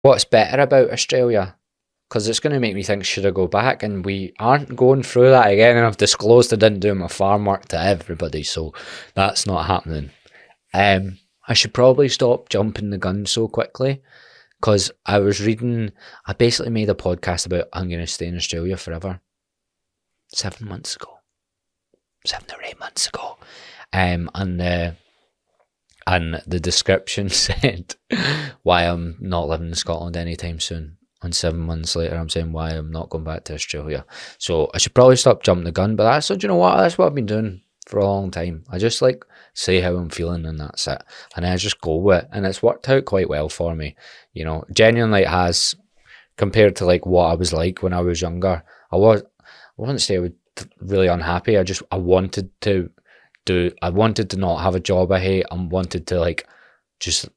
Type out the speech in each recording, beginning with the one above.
What's better about Australia? Because it's going to make me think, should I go back? And we aren't going through that again. And I've disclosed I didn't do my farm work to everybody, so that's not happening. I should probably stop jumping the gun so quickly, because I was reading, I basically made a podcast about I'm going to stay in Australia forever 7 months ago, 7 or 8 months ago. And the description said why I'm not living in Scotland anytime soon. And 7 months later, I'm saying why I'm not going back to Australia. So I should probably stop jumping the gun. But that's, do you know what? That's what I've been doing for a long time. I just like say how I'm feeling and that's it. And I just go with it. And it's worked out quite well for me. You know, genuinely it has, compared to like what I was like when I was younger. I wouldn't say I was really unhappy. I wanted to not have a job I hate. I wanted to like just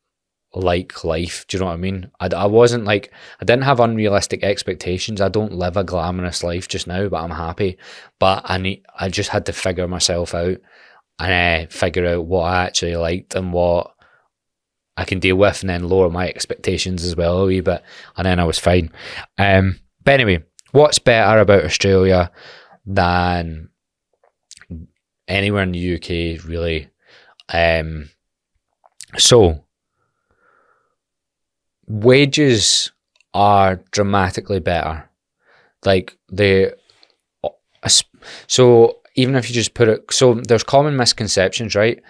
like life. Do you know what I mean? I wasn't like, I didn't have unrealistic expectations. I don't live a glamorous life just now, but I'm happy. But I just had to figure myself out and figure out what I actually liked and what I can deal with, and then lower my expectations as well a wee bit, and then I was fine. But anyway, what's better about Australia than anywhere in the UK, really? So wages are dramatically better. Like so even if you just put it, so there's common misconceptions, right?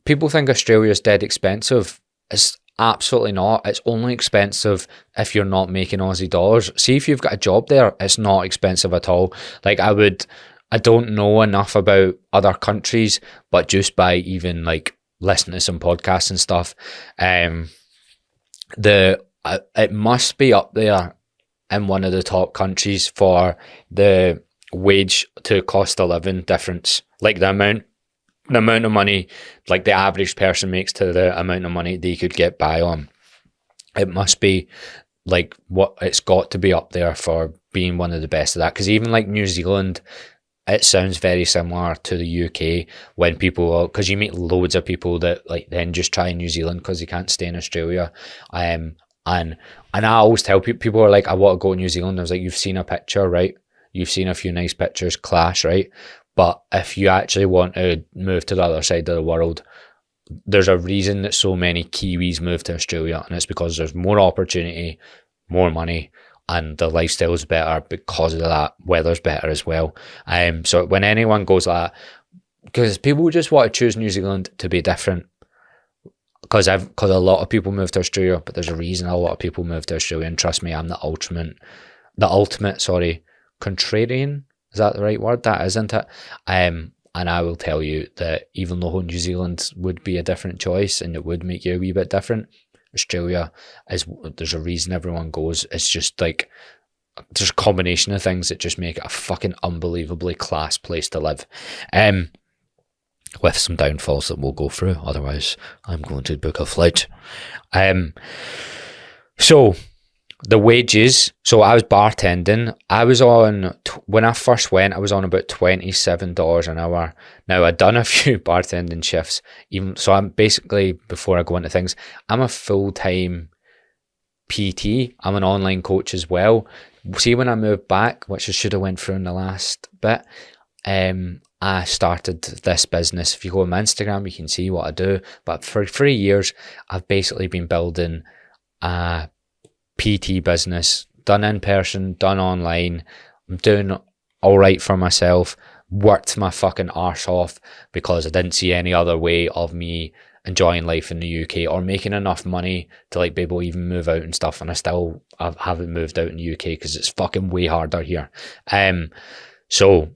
People think Australia is dead expensive. It's absolutely not. It's only expensive if you're not making Aussie dollars. See, if you've got a job there, it's not expensive at all. Like I don't know enough about other countries, but just by even like listening to some podcasts and stuff, it must be up there in one of the top countries for the wage to cost of living difference, like the amount of money like the average person makes to the amount of money they could get by on. It must be like it's got to be up there for being one of the best of that. Because even like New Zealand, it sounds very similar to the UK when people, because you meet loads of people that like then just try New Zealand because they can't stay in Australia. And I always tell people are like, I want to go to New Zealand. I was like, you've seen a picture, right? You've seen a few nice pictures, class, right? But if you actually want to move to the other side of the world, there's a reason that so many Kiwis move to Australia, and it's because there's more opportunity, more money, and the lifestyle is better because of that. Weather's better as well. So when anyone goes like that, because people just want to choose New Zealand to be different, because a lot of people move to Australia, but there's a reason a lot of people move to Australia, and trust me, I'm the ultimate contrarian. Is that the right word? That isn't it? And I will tell you that even though New Zealand would be a different choice and it would make you a wee bit different, Australia there's a reason everyone goes. It's just like there's a combination of things that just make it a fucking unbelievably class place to live. With some downfalls that we'll go through. Otherwise, I'm going to book a flight. So the wages, so I was bartending. I was on, when I first went, I was on about $27 an hour. Now, I'd done a few bartending shifts, so I'm basically, before I go into things, I'm a full-time PT. I'm an online coach as well. See, when I moved back, which I should have went through in the last bit, I started this business. If you go on my Instagram, you can see what I do. But for 3 years, I've basically been building a PT business, done in person, done online. I'm doing all right for myself, worked my fucking arse off because I didn't see any other way of me enjoying life in the UK or making enough money to like be able to even move out and stuff. And I haven't moved out in the UK because it's fucking way harder here. So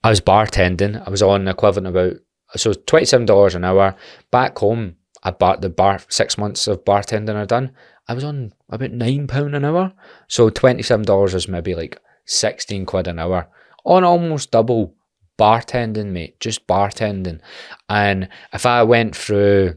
I was bartending. I was on the equivalent about, so $27 an hour. Back home, the 6 months of bartending I've done, I was on about £9 an hour. So $27 is maybe like 16 quid an hour. On almost double bartending, mate. Just bartending. And if I went through,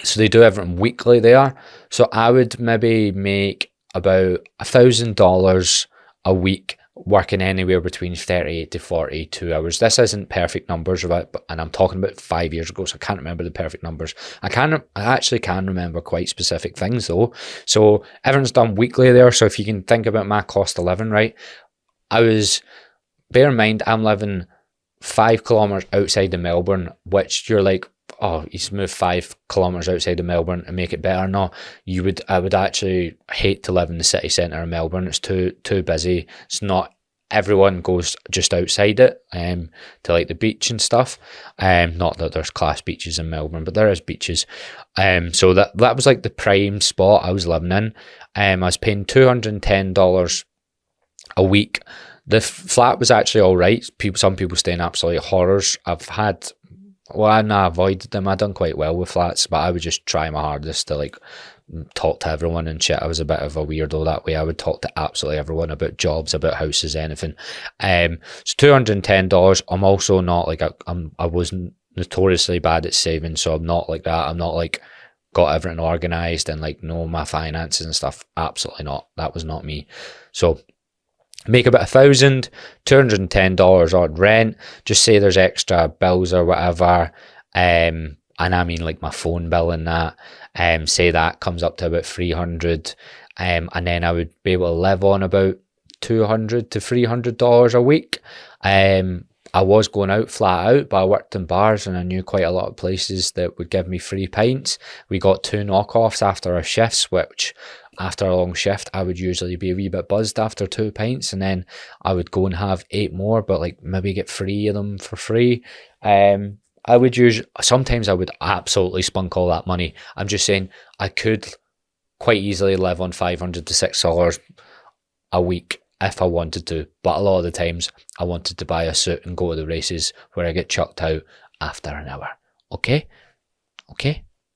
so they do everything weekly there. So I would maybe make about $1,000 a week working anywhere between 38 to 42 hours. This isn't perfect numbers, and I'm talking about 5 years ago, so I can't remember the perfect numbers. I actually can remember quite specific things though. So everyone's done weekly there. So if you can think about my cost of living, right? Bear in mind, I'm living 5 kilometers outside of Melbourne, which you're like, oh, he's moved 5 kilometers outside of Melbourne and make it better. No, I would actually hate to live in the city centre of Melbourne. It's too busy. It's not, everyone goes just outside it, to like the beach and stuff. Not that there's class beaches in Melbourne, but there is beaches. So that was like the prime spot I was living in. I was paying $210 a week. The flat was actually all right. Some people stay in absolute horrors. I avoided them. I done quite well with flats, but I would just try my hardest to like talk to everyone and shit. I was a bit of a weirdo that way. I would talk to absolutely everyone about jobs, about houses, anything. So $210. I'm also not like I was notoriously bad at saving, so I'm not like that. I'm not like got everything organised and like know my finances and stuff. Absolutely not. That was not me. So make about $1,000, $210 on rent. Just say there's extra bills or whatever, and I mean like my phone bill and that. Say that comes up to about $300, and then I would be able to live on about $200 to $300 a week. I was going out flat out, but I worked in bars and I knew quite a lot of places that would give me free pints. We got 2 knockoffs after our shifts, which after a long shift, I would usually be a wee bit buzzed after 2 pints, and then I would go and have 8 more, but like maybe get 3 of them for free. Sometimes I would absolutely spunk all that money. I'm just saying I could quite easily live on $500 to $600 a week if I wanted to, but a lot of the times I wanted to buy a suit and go to the races where I get chucked out after an hour. Okay?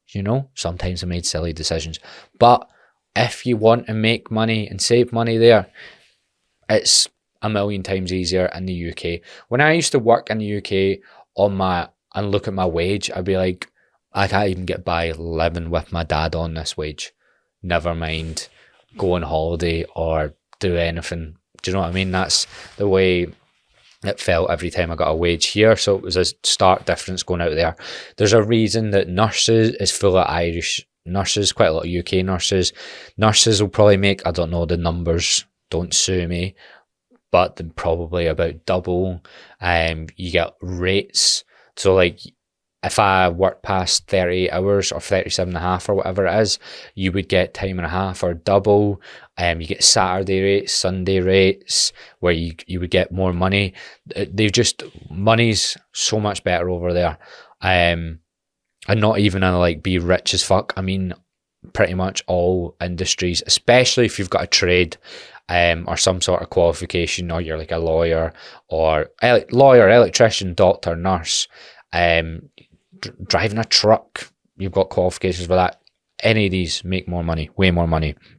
You know, sometimes I made silly decisions, but if you want to make money and save money there, it's a million times easier in the UK. When I used to work in the UK and look at my wage, I'd be like, I can't even get by living with my dad on this wage. Never mind go on holiday or do anything. Do you know what I mean? That's the way it felt every time I got a wage here. So it was a stark difference going out there. There's a reason that nurses is full of Irish nurses, quite a lot of UK nurses. Nurses will probably make, I don't know the numbers, don't sue me, but probably about double. You get rates. So like if I work past 38 hours or 37 and a half or whatever it is, you would get time and a half or double. You get Saturday rates, Sunday rates, where you would get more money. Money's so much better over there. And not even in like be rich as fuck. I mean, pretty much all industries, especially if you've got a trade, or some sort of qualification, or you're like a lawyer, or electrician, doctor, nurse, driving a truck, you've got qualifications for that. Any of these make more money, way more money.